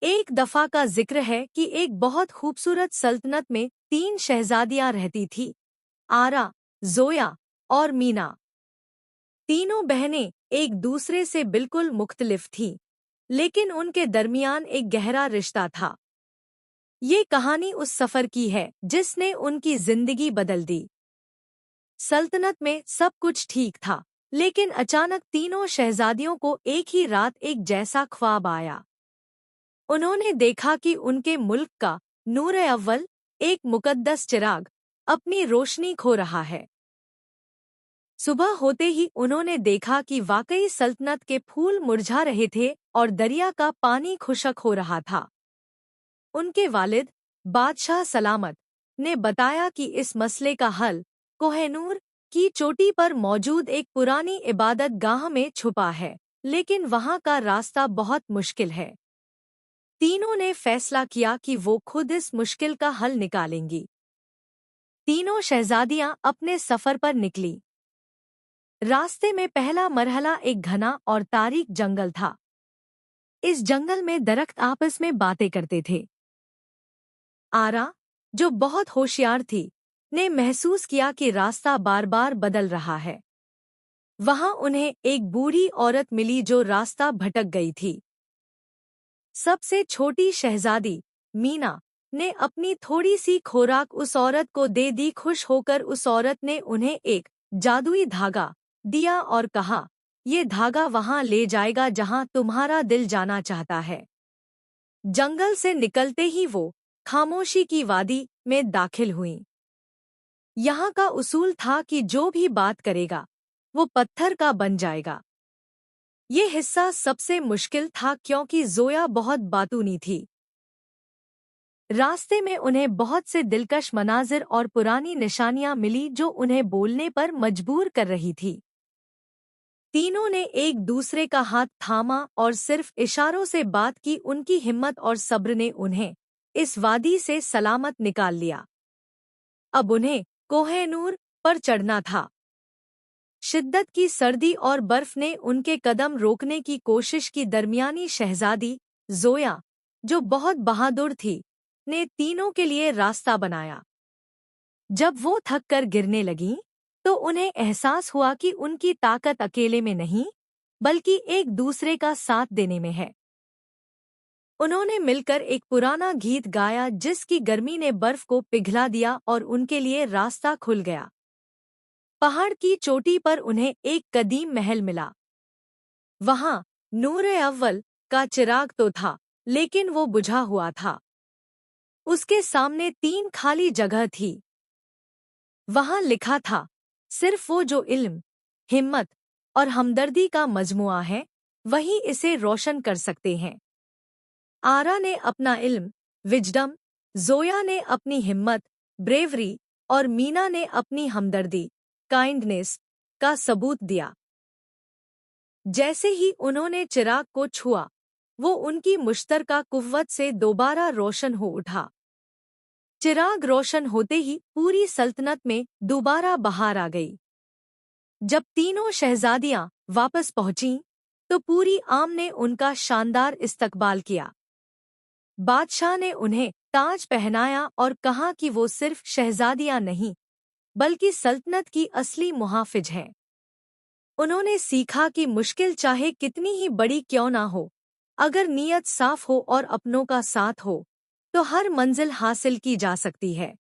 एक दफा का जिक्र है कि एक बहुत खूबसूरत सल्तनत में 3 शहजादियां रहती थी, आरा, जोया और मीना। तीनों बहनें एक दूसरे से बिल्कुल मुख्तलिफ थीं, लेकिन उनके दरमियान एक गहरा रिश्ता था। ये कहानी उस सफर की है जिसने उनकी जिंदगी बदल दी। सल्तनत में सब कुछ ठीक था, लेकिन अचानक तीनों शहजादियों को एक ही रात एक जैसा ख्वाब आया। उन्होंने देखा कि उनके मुल्क का नूर-ए-अव्वल, एक मुकद्दस चिराग, अपनी रोशनी खो रहा है। सुबह होते ही उन्होंने देखा कि वाकई सल्तनत के फूल मुरझा रहे थे और दरिया का पानी खुशक हो रहा था। उनके वालिद, बादशाह सलामत, ने बताया कि इस मसले का हल कोह-ए-नूर की चोटी पर मौजूद एक पुरानी इबादत गाह में छुपा है, लेकिन वहां का रास्ता बहुत मुश्किल है। तीनों ने फैसला किया कि वो खुद इस मुश्किल का हल निकालेंगी। तीनों शहजादियां अपने सफर पर निकली। रास्ते में पहला मरहला एक घना और तारीक जंगल था। इस जंगल में दरख्त आपस में बातें करते थे। आरा, जो बहुत होशियार थी, ने महसूस किया कि रास्ता बार बार बदल रहा है। वहां उन्हें एक बूढ़ी औरत मिली जो रास्ता भटक गई थी। सबसे छोटी शहजादी, मीना, ने अपनी थोड़ी सी खुराक उस औरत को दे दी। खुश होकर उस औरत ने उन्हें एक जादुई धागा दिया और कहा, ये धागा वहां ले जाएगा जहां तुम्हारा दिल जाना चाहता है। जंगल से निकलते ही वो खामोशी की वादी में दाखिल हुईं। यहाँ का उसूल था कि जो भी बात करेगा, वो पत्थर का बन जाएगा। ये हिस्सा सबसे मुश्किल था क्योंकि जोया बहुत बातूनी थी। रास्ते में उन्हें बहुत से दिलकश मनाजिर और पुरानी निशानियां मिली जो उन्हें बोलने पर मजबूर कर रही थी। तीनों ने एक दूसरे का हाथ थामा और सिर्फ इशारों से बात की। उनकी हिम्मत और सब्र ने उन्हें इस वादी से सलामत निकाल लिया। अब उन्हें कोह-ए-नूर पर चढ़ना था। शिद्दत की सर्दी और बर्फ ने उनके कदम रोकने की कोशिश की। दरमियानी शहजादी, जोया, जो बहुत बहादुर थी, ने तीनों के लिए रास्ता बनाया। जब वो थक कर गिरने लगीं, तो उन्हें एहसास हुआ कि उनकी ताकत अकेले में नहीं, बल्कि एक दूसरे का साथ देने में है। उन्होंने मिलकर एक पुराना गीत गाया जिसकी गर्मी ने बर्फ को पिघला दिया और उनके लिए रास्ता खुल गया। पहाड़ की चोटी पर उन्हें एक कदीम महल मिला। वहां नूर-ए-अव्वल का चिराग तो था, लेकिन वो बुझा हुआ था। उसके सामने 3 खाली जगह थी। वहां लिखा था, सिर्फ वो जो इल्म, हिम्मत और हमदर्दी का मजमुआ है, वही इसे रोशन कर सकते हैं। आरा ने अपना इल्म, विजडम, जोया ने अपनी हिम्मत, ब्रेवरी, और मीना ने अपनी हमदर्दी, काइंडनेस, का सबूत दिया। जैसे ही उन्होंने चिराग को छुआ, वो उनकी मुश्तरका कुव्वत से दोबारा रोशन हो उठा। चिराग रोशन होते ही पूरी सल्तनत में दोबारा बहार आ गई। जब तीनों शहजादियां वापस पहुंचीं, तो पूरी आम ने उनका शानदार इस्तकबाल किया। बादशाह ने उन्हें ताज पहनाया और कहा कि वो सिर्फ शहजादियां नहीं, बल्कि सल्तनत की असली मुहाफिज हैं। उन्होंने सीखा कि मुश्किल चाहे कितनी ही बड़ी क्यों ना हो, अगर नीयत साफ हो और अपनों का साथ हो, तो हर मंजिल हासिल की जा सकती है।